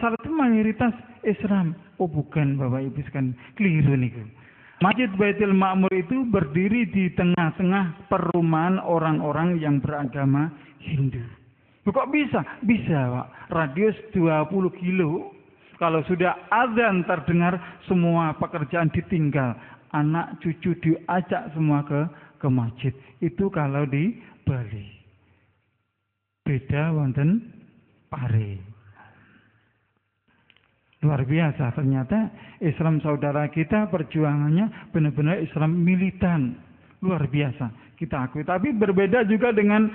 Al-Azhar itu mayoritas Islam. Oh bukan Bapak Ibu sekalian, keliru nih. Masjid Baitul Ma'mur itu berdiri di tengah-tengah perumahan orang-orang yang beragama Hindu. Kok bisa? Bisa Pak. Radius 20 kilo. Kalau sudah azan terdengar, semua pekerjaan ditinggal. Anak cucu diajak semua ke masjid. Itu kalau di Bali. Beda wonten Pare. Luar biasa, ternyata Islam saudara kita perjuangannya benar-benar Islam militan. Luar biasa, kita akui. Tapi berbeda juga dengan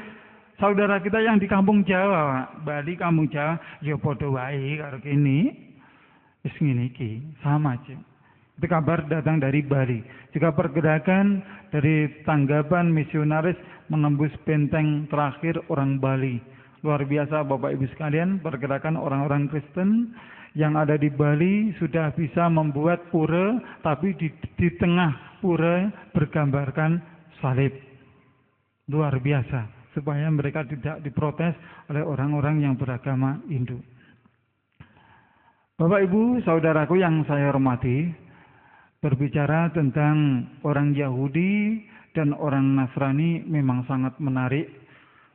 saudara kita yang di kampung Jawa, Pak. Bali, kampung Jawa, ya podo wae karo kene. Wis ngene iki, sama aja. Itu kabar datang dari Bali. Juga pergerakan dari tanggapan misionaris menembus benteng terakhir orang Bali. Luar biasa Bapak Ibu sekalian, pergerakan orang-orang Kristen yang ada di Bali sudah bisa membuat pura, tapi di tengah pura bergambarkan salib. Luar biasa, supaya mereka tidak diprotes oleh orang-orang yang beragama Hindu. Bapak Ibu, saudaraku yang saya hormati, berbicara tentang orang Yahudi dan orang Nasrani memang sangat menarik.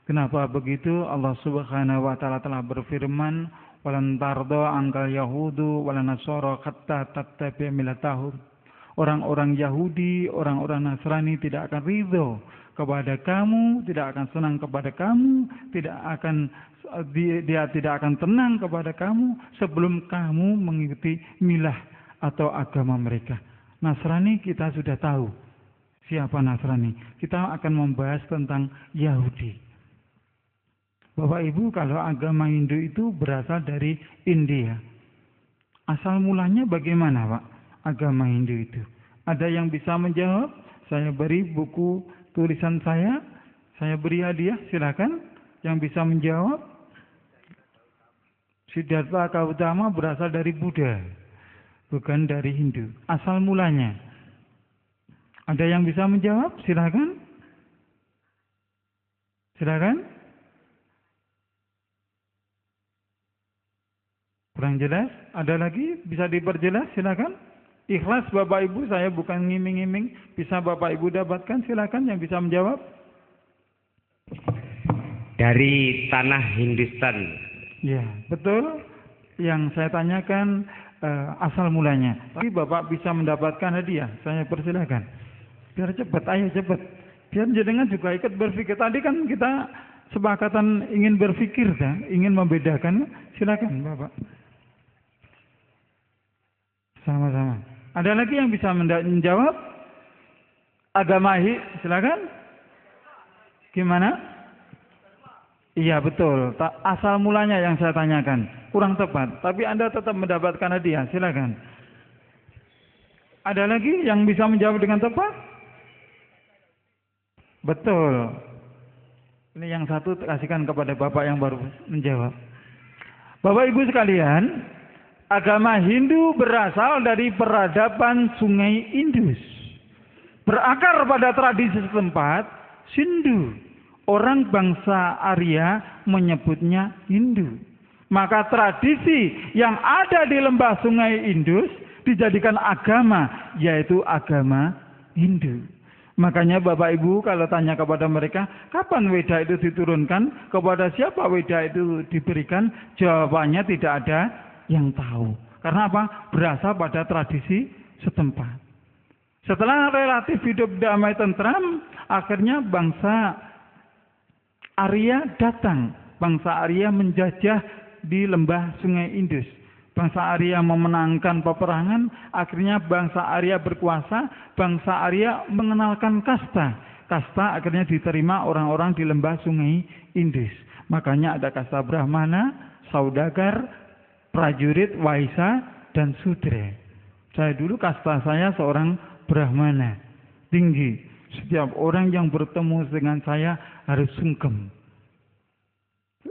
Kenapa begitu? Allah Subhanahu wa taala telah berfirman, "Walan tardo angkal Yahudu walan Nasara hatta tattabi' millatahum." Orang-orang Yahudi, orang-orang Nasrani tidak akan ridho kepada kamu, tidak akan senang kepada kamu, dia tidak akan tenang kepada kamu sebelum kamu mengikuti milah atau agama mereka. Nasrani kita sudah tahu siapa Nasrani. Kita akan membahas tentang Yahudi. Bapak Ibu, kalau agama Hindu itu berasal dari India. Asal mulanya bagaimana Pak agama Hindu itu? Ada yang bisa menjawab? Saya beri buku tulisan saya beri hadiah, silakan. Yang bisa menjawab? Siddhartha Gautama berasal dari Buddha, bukan dari Hindu. Asal mulanya. Ada yang bisa menjawab? Silakan. Silakan. Kurang jelas? Ada lagi? Bisa diperjelas? Silakan. Ikhlas Bapak Ibu, saya bukan ngiming-ngiming. Bisa Bapak Ibu dapatkan? Silakan yang bisa menjawab. Dari tanah Hindustan. Ya, betul. Yang saya tanyakan asal mulanya. Tapi Bapak bisa mendapatkan hadiah. Saya persilakan. Biar cepat, ayo cepat. Biar jenengan juga ikut berpikir. Tadi kan kita sepakatan ingin berpikir, ingin membedakan. Silakan Bapak. Sama-sama. Ada lagi yang bisa menjawab? Agama silakan. Gimana? Iya betul. Asal mulanya yang saya tanyakan. Kurang tepat. Tapi Anda tetap mendapatkan hadiah. Silakan. Ada lagi yang bisa menjawab dengan tepat? Betul. Ini yang satu kasihkan kepada Bapak yang baru menjawab. Bapak Ibu sekalian, agama Hindu berasal dari peradaban Sungai Indus. Berakar pada tradisi setempat, Sindu. Orang bangsa Arya menyebutnya Hindu. Maka tradisi yang ada di lembah Sungai Indus dijadikan agama, yaitu agama Hindu. Makanya Bapak Ibu kalau tanya kepada mereka, kapan Weda itu diturunkan? Kepada siapa Weda itu diberikan? Jawabannya tidak ada yang tahu. Karena apa? Berasal pada tradisi setempat. Setelah relatif hidup damai tentram, akhirnya bangsa Arya datang. Bangsa Arya menjajah di lembah Sungai Indus. Bangsa Arya memenangkan peperangan, akhirnya bangsa Arya berkuasa, bangsa Arya mengenalkan kasta. Kasta akhirnya diterima orang-orang di lembah Sungai Indus. Makanya ada kasta Brahmana, Saudagar, prajurit, Waisa, dan Sudra. Saya dulu kasta saya seorang Brahmana, tinggi. Setiap orang yang bertemu dengan saya harus sungkem.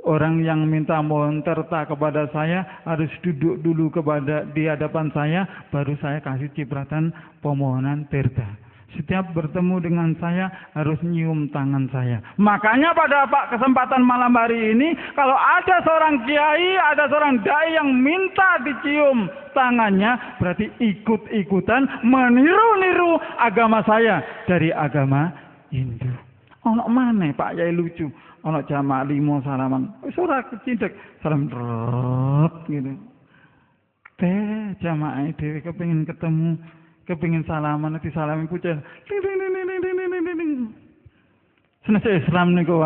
Orang yang minta mohon terta kepada saya harus duduk dulu di hadapan saya, baru saya kasih cipratan pemohonan terta. Setiap bertemu dengan saya harus nyium tangan saya. Makanya pada kesempatan malam hari ini, kalau ada seorang kiai, ada seorang dai yang minta dicium tangannya, berarti ikut-ikutan meniru-niru agama saya dari agama Hindu. Ono mana Pak Yai lucu? Ono jamaah 5 salaman. Wis ora kecidek, salam drot gitu. Teh jamaah dhewe kepengin ketemu, kepingin salaman, nanti salamin pucet. Senase Islam niku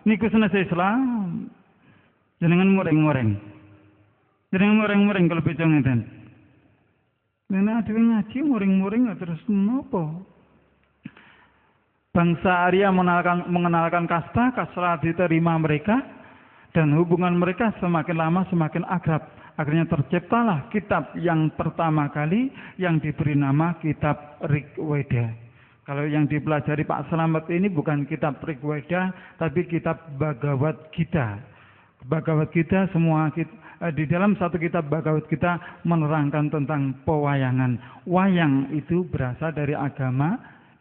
niku senase Islam. Jenengan ngoreng-ngoreng. Jenengan ngoreng-ngoreng kalau beca ngeten. Nena dhewe ngaji ngoreng-ngoreng terus napa? Bangsa Arya mengenalkan kasta diterima mereka dan hubungan mereka semakin lama semakin akrab. Akhirnya terciptalah kitab yang pertama kali yang diberi nama kitab Rigveda. Kalau yang dipelajari Pak Slamet ini bukan kitab Rigveda, tapi kitab Bhagavad Gita. Bhagavad Gita di dalam satu kitab Bhagavad Gita menerangkan tentang pewayangan. Wayang itu berasal dari agama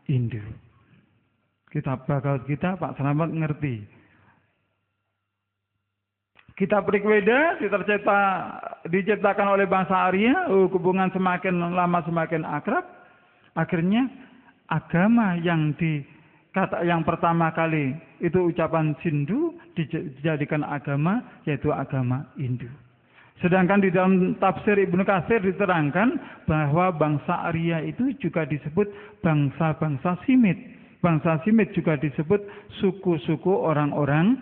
Hindu. Kitab Bhagavad Gita Pak Slamet ngerti. Kitab Rigveda diciptakan oleh bangsa Arya, hubungan semakin lama semakin akrab. Akhirnya agama yang pertama kali itu ucapan Sindu dijadikan agama, yaitu agama Hindu. Sedangkan di dalam tafsir Ibnu Katsir diterangkan bahwa bangsa Arya itu juga disebut bangsa-bangsa Simit. Bangsa Simit juga disebut suku-suku orang-orang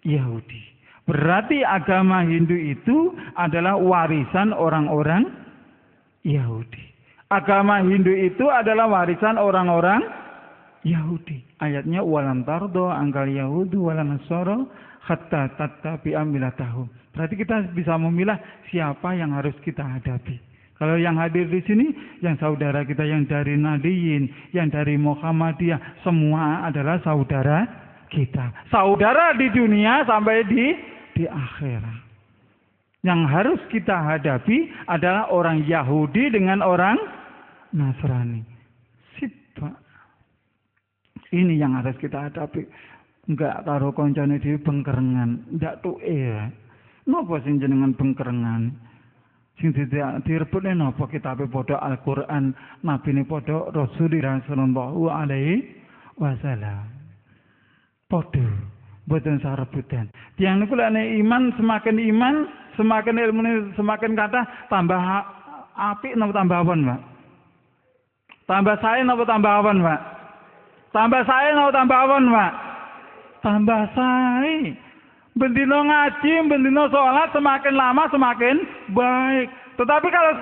Yahudi. Berarti agama Hindu itu adalah warisan orang-orang Yahudi. Agama Hindu itu adalah warisan orang-orang Yahudi. Ayatnya walan tardo angkal Yahudu walan nasoro hatta tattabi'a millatahum. Berarti kita bisa memilah siapa yang harus kita hadapi. Kalau yang hadir di sini, yang saudara kita yang dari Nadiyin, yang dari Muhammadiyah, semua adalah saudara kita. Saudara di dunia sampai di akhirat. Yang harus kita hadapi adalah orang Yahudi dengan orang Nasrani. Pak. Ini yang harus kita hadapi. Enggak taruh koncone dhewe bengkerengan, ndak tuke. Napa sing jenengan bengkerengan? Sing direbutne napa kitabe padha Al-Qur'an, nabine padha Rasulullah sallallahu alaihi wasallam. Padha boten sarebutan. Tiyang niku lek iman, semakin ilmu semakin kathah tambah apik napa tambah awon, Pak? Tambah sae napa tambah awon, Pak? Tambah sae napa tambah awon, Pak? Tambah sae. Bendino ngaji, bendino sholat semakin lama semakin baik. Tetapi kalau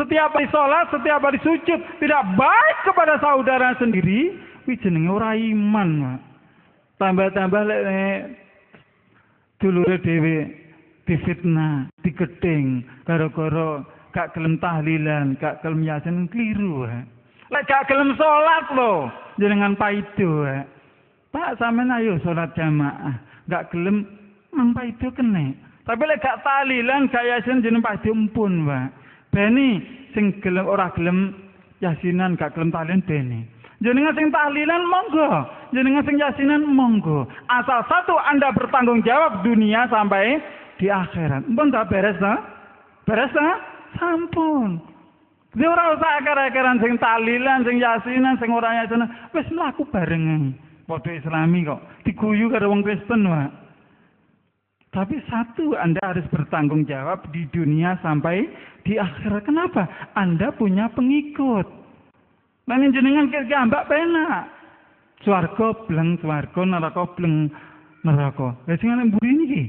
setiap hari sholat, setiap hari sujud tidak baik kepada saudara sendiri, kuwi jenenge ora iman, Pak. Tambah-tambah lek dulure dhewe difitnah, digedhing gara-gara gak gelem tahlilan, gak gelem yasin kliru. Lek gak gelem salat lho, jenengan paido. Pak sampean ayo salat jamaah, gak gelem mang paido kene. Tapi lek gak tahlilan, gak yasin jeneng paido empun, Pak. Beni sing gelem ora gelem yasinan, gak gelem tahlilan beni. Jenengan sing tahlilan monggo, jenengan sing yasinan monggo. Asal satu Anda bertanggung jawab dunia sampai di akhirat. Mpun tak beres ta? Beres ta? Sampun. Dia ora usah akar-akaran sing tahlilan, sing yasinan, sing ora yasinan. Wis mlaku bareng. Padha Islami kok. Diguyu karo wong Kristen, Pak. Tapi satu Anda harus bertanggung jawab di dunia sampai di akhirat. Kenapa? Anda punya pengikut. Lan jenengan gambak penak. Swarga bleng swarga, neraka bleng neraka. Lah sing ana mburi niki.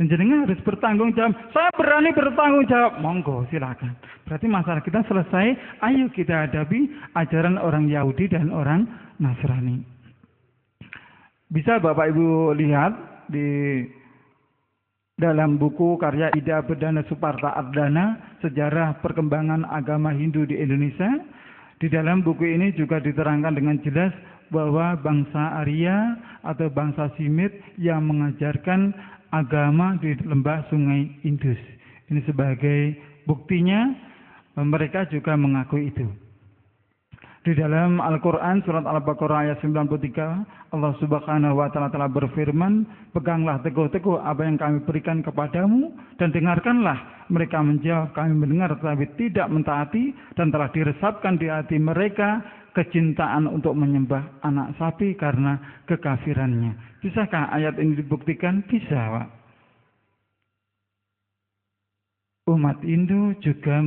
Jenengan harus bertanggung jawab. Saya berani bertanggung jawab. Monggo silakan. Berarti masalah kita selesai. Ayo kita hadapi ajaran orang Yahudi dan orang Nasrani. Bisa Bapak Ibu lihat di dalam buku karya Ida Bedana Suparta Ardana, Sejarah Perkembangan Agama Hindu di Indonesia. Di dalam buku ini juga diterangkan dengan jelas bahwa bangsa Arya atau bangsa Simit yang mengajarkan agama di lembah Sungai Indus. Ini sebagai buktinya mereka juga mengakui itu. Di dalam Al-Quran surat Al-Baqarah ayat 93, Allah Subhanahu wa Ta'ala telah berfirman, peganglah teguh-teguh apa yang kami berikan kepadamu dan dengarkanlah. Mereka menjawab, kami mendengar tetapi tidak mentaati, dan telah diresapkan di hati mereka kecintaan untuk menyembah anak sapi karena kekafirannya. Bisakah ayat ini dibuktikan? Bisa, Pak. Umat Hindu juga